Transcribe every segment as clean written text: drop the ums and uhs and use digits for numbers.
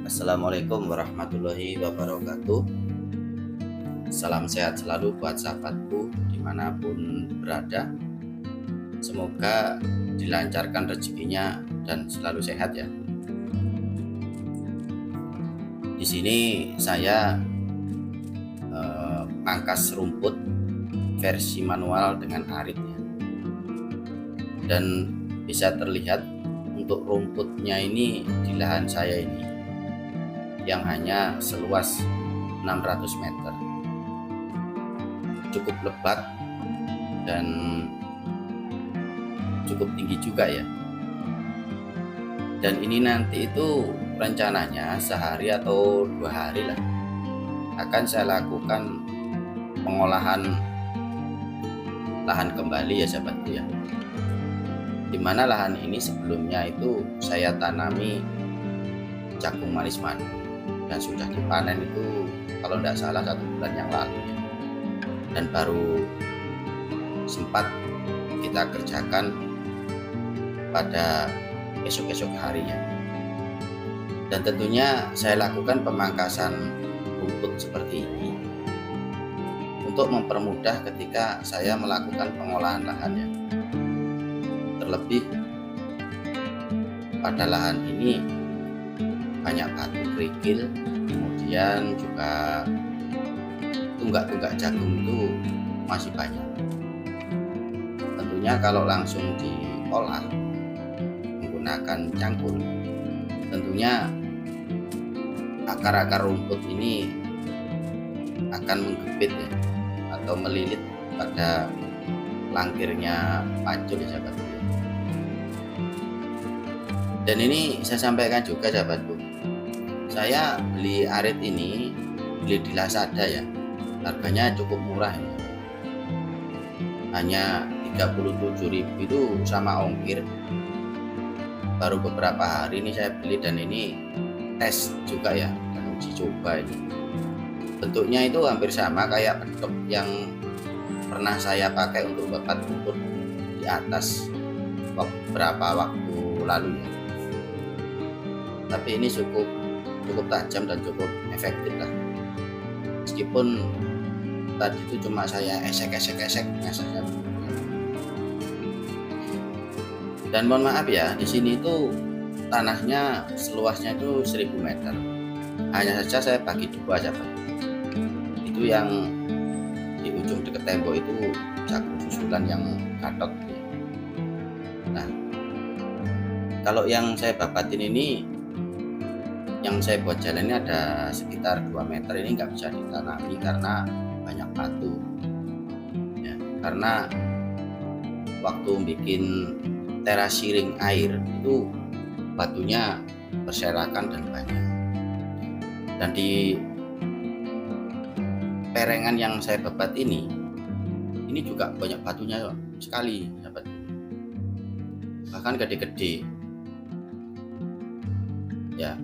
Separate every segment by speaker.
Speaker 1: Assalamualaikum warahmatullahi wabarakatuh. Salam sehat selalu buat sahabatku dimanapun berada. Semoga dilancarkan rezekinya dan selalu sehat ya. Di sini saya mangkas rumput versi manual dengan arit ya. Dan bisa terlihat untuk rumputnya ini di lahan saya ini yang hanya seluas 600 meter, cukup lebat dan cukup tinggi juga ya. Dan ini nanti itu rencananya sehari atau 2 hari lah akan saya lakukan pengolahan lahan kembali ya sahabatku ya, dimana lahan ini sebelumnya itu saya tanami jagung manis madu dan sudah dipanen itu kalau tidak salah 1 bulan yang lalu ya. Dan baru sempat kita kerjakan pada esok-esok harinya. Dan tentunya saya lakukan pemangkasan rumput seperti ini untuk mempermudah ketika saya melakukan pengolahan lahannya. Terlebih pada lahan ini banyak batu kerikil, kemudian juga tunggak-tunggak jagung itu masih banyak. Tentunya kalau langsung diolah menggunakan cangkul, tentunya akar-akar rumput ini akan menggepit ya, atau melilit pada langkirnya pacul ya sahabatku. Dan ini saya sampaikan juga sahabatku, saya beli arit ini beli di Lazada ya, harganya cukup murah ya. Hanya 37.000 itu sama ongkir. Baru beberapa hari ini saya beli dan ini tes juga ya, dan uji coba ini. Bentuknya itu hampir sama kayak pedok yang pernah saya pakai untuk babat rumput di atas beberapa waktu lalu ya. Tapi ini cukup tajam dan cukup efektif lah. Meskipun tadi itu cuma saya esek saja. Dan mohon maaf ya, di sini itu tanahnya seluasnya itu 1000 meter. Hanya saja saya bagi 2 sahabat. Itu yang di ujung dekat tembok itu jagung susulan yang katot. Nah, kalau yang saya babatin ini, yang saya buat jalan ini ada sekitar 2 meter, ini nggak bisa ditanami karena banyak batu ya, karena waktu bikin terasiring air itu batunya berserakan dan banyak. Dan di perengan yang saya babat ini juga banyak batunya sekali sahabat, bahkan gede-gede ya.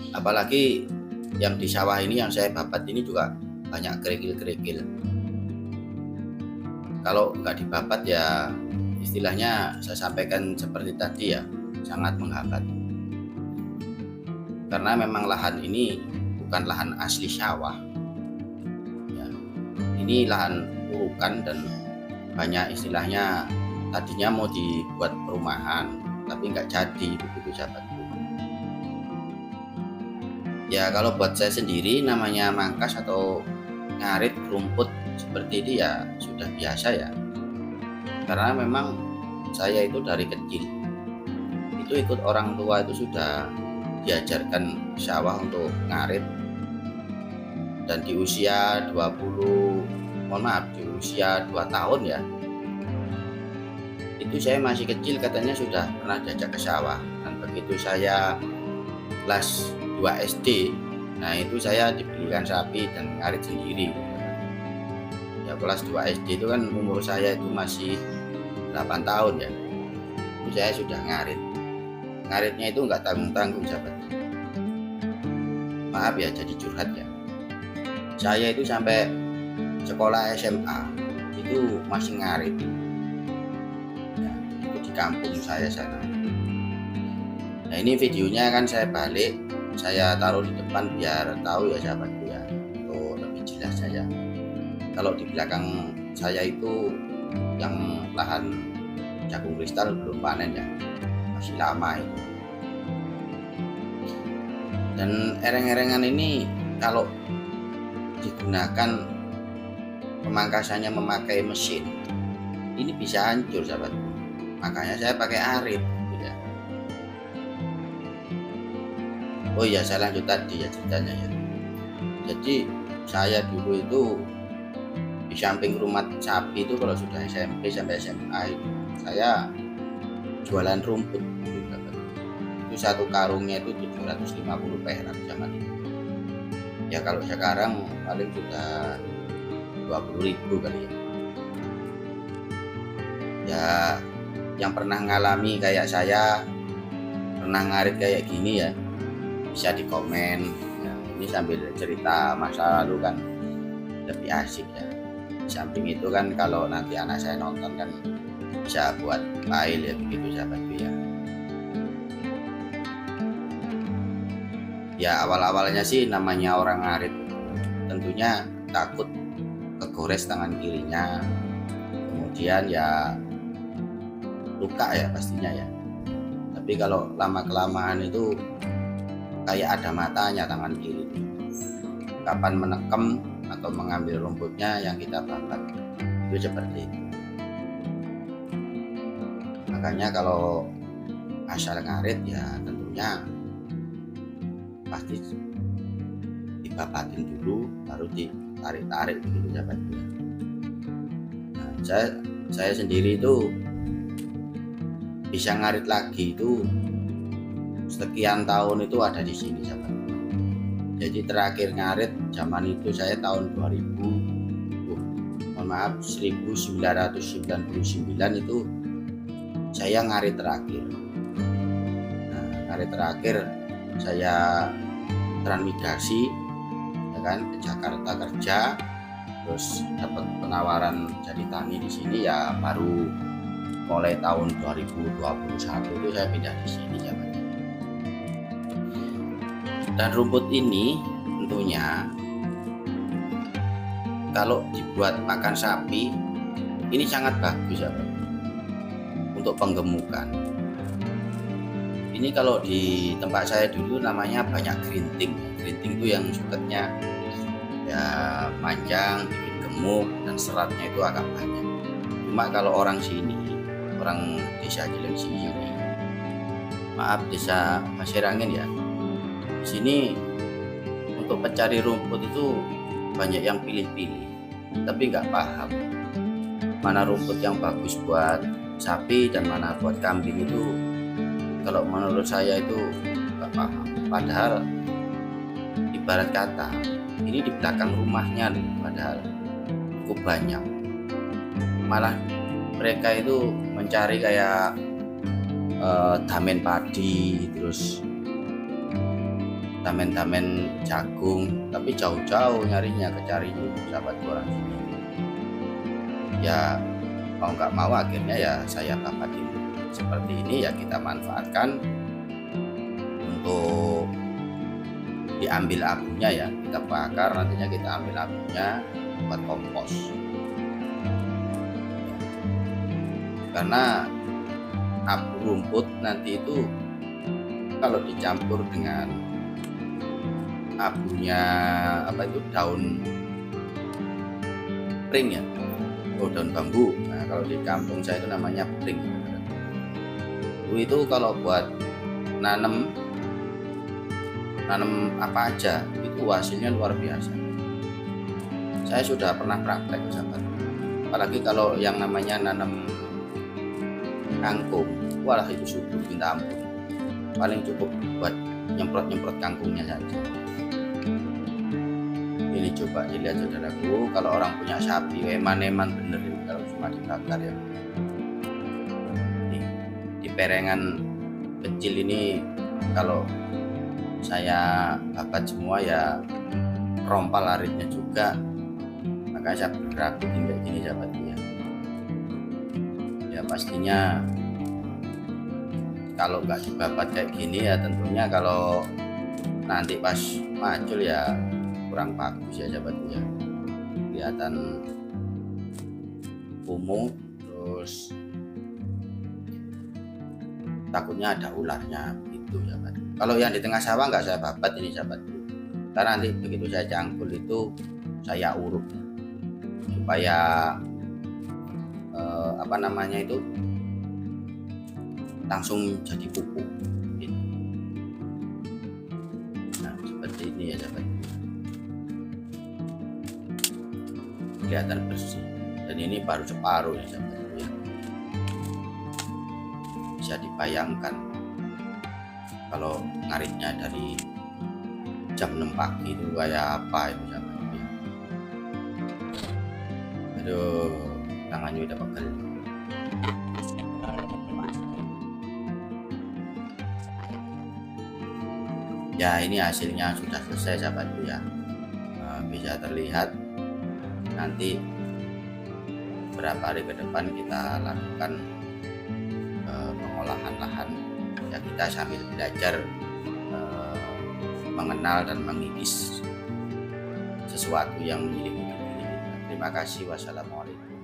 Speaker 1: Apalagi yang di sawah ini yang saya babat ini juga banyak kerikil-kerikil. Kalau nggak dibabat ya istilahnya saya sampaikan seperti tadi ya, sangat menghambat. Karena memang lahan ini bukan lahan asli sawah ya. Ini lahan urukan dan banyak istilahnya tadinya mau dibuat perumahan tapi nggak jadi begitu sahabatku. Ya kalau buat saya sendiri namanya mangkas atau ngarit rumput seperti ini ya sudah biasa ya. Karena memang saya itu dari kecil itu ikut orang tua itu sudah diajarkan sawah untuk ngarit. Dan di usia 2 tahun ya, itu saya masih kecil katanya sudah pernah diajak ke sawah. Dan begitu saya kelas 2 SD, nah itu saya dibelikan sapi dan ngarit sendiri ya. Kelas 2 SD itu kan umur saya itu masih 8 tahun ya, itu saya sudah ngaritnya itu nggak tanggung-tanggung sahabat. Maaf ya jadi curhat ya, saya itu sampai sekolah SMA itu masih ngarit ya, itu di kampung saya sana. Nah ini videonya kan saya balik saya taruh di depan biar tahu ya sahabatku ya, untuk lebih jelas saja. Kalau di belakang saya itu yang lahan jagung kristal belum panen ya, masih lama itu. Dan ereng-erengan ini kalau digunakan pemangkasannya memakai mesin, ini bisa hancur sahabatku. Makanya saya pakai arit gitu ya. Oh iya, saya lanjut tadi ya ceritanya ya. Jadi saya dulu itu di samping rumah sapi itu, kalau sudah SMP sampai SMA itu saya jualan rumput gitu, itu satu karungnya itu 750 perak zaman itu. Ya kalau sekarang paling sudah 20.000 kali ya. Ya yang pernah ngalami kayak saya, pernah ngarit kayak gini ya, bisa di komen ya, ini sambil cerita masa lalu kan lebih asik ya. Di samping itu kan kalau nanti anak saya nonton kan bisa buat file ya, begitu sahabatku ya. Ya awal-awalnya sih namanya orang ngarit tentunya takut kegores tangan kirinya, kemudian ya luka ya pastinya ya. Tapi kalau lama kelamaan itu kayak ada matanya tangan kiri, kapan menekem atau mengambil rumputnya yang kita bakar, itu seperti itu. Makanya kalau asal ngarit ya tentunya pasti dibabatin dulu baru ditarik-tarik begitu sahabatku. Nah, saya sendiri itu bisa ngarit lagi itu sekian tahun itu ada di sini sahabat. Jadi terakhir ngarit zaman itu saya tahun 1999 itu saya ngarit terakhir. Nah, ngarit terakhir saya transmigrasi ya kan ke Jakarta kerja, terus dapat penawaran jadi tani di sini ya, baru mulai tahun 2021 itu saya pindah di sini sahabat. Dan rumput ini tentunya kalau dibuat makan sapi ini sangat bagus sahabat untuk penggemukan. Ini kalau di tempat saya dulu namanya banyak gerinting. Gerinting itu yang suketnya ya panjang, bikin gemuk, dan seratnya itu agak banyak. Cuma kalau orang sini, orang desa Cilengsi ini, maaf desa Pasirangin ya, di sini untuk pencari rumput itu banyak yang pilih-pilih, tapi nggak paham mana rumput yang bagus buat sapi dan mana buat kambing. Itu kalau menurut saya itu nggak paham. Padahal ibarat kata ini di belakang rumahnya loh, padahal cukup banyak. Malah mereka itu mencari kayak damen padi, terus damen-damen jagung, tapi jauh-jauh nyarinya, kecari sahabat orang sini. Ya mau nggak mau akhirnya ya saya babatin seperti ini ya, kita manfaatkan untuk diambil abunya ya, kita bakar, nantinya kita ambil abunya buat kompos. Karena abu rumput nanti itu kalau dicampur dengan abunya daun pring ya, daun bambu. Nah kalau di kampung saya itu namanya pring. Itu kalau buat nanam apa aja itu hasilnya luar biasa. Saya sudah pernah praktek sahabat. Apalagi kalau yang namanya nanam kangkung, walah itu subur minta ampun. Paling cukup buat nyemprot kangkungnya saja. Ini coba dilihat saudaraku, kalau orang punya sapi eman-eman bener ini kalau cuma dibakar ya. Di perengan kecil ini kalau saya babat semua ya, rompal aritnya juga, maka saya bergerak kayak gini sahabatnya. Ya pastinya kalau nggak dibabat kayak gini ya tentunya kalau nanti pas macul ya kurang bagus ya sahabatku ya, kelihatan kumuh, terus takutnya ada ularnya gitu ya sahabat. Kalau yang di tengah sawah nggak saya babat ini sahabatku, karena nanti begitu saya cangkul itu saya urut supaya apa namanya itu langsung jadi pupuk gitu. Nah seperti ini ya sahabat, kelihatan bersih, dan ini baru separuh ya sahabat ya. Bisa dibayangkan kalau ngaritnya dari jam 6 pagi itu kayak apa itu sahabat ya. Aduh, tangannya udah pegel. Ya ini hasilnya sudah selesai sahabatku ya. Bisa terlihat nanti beberapa hari ke depan kita lakukan pengolahan lahan ya, kita sambil belajar mengenal dan mengikis sesuatu yang milik. Terima kasih. Wassalamualaikum.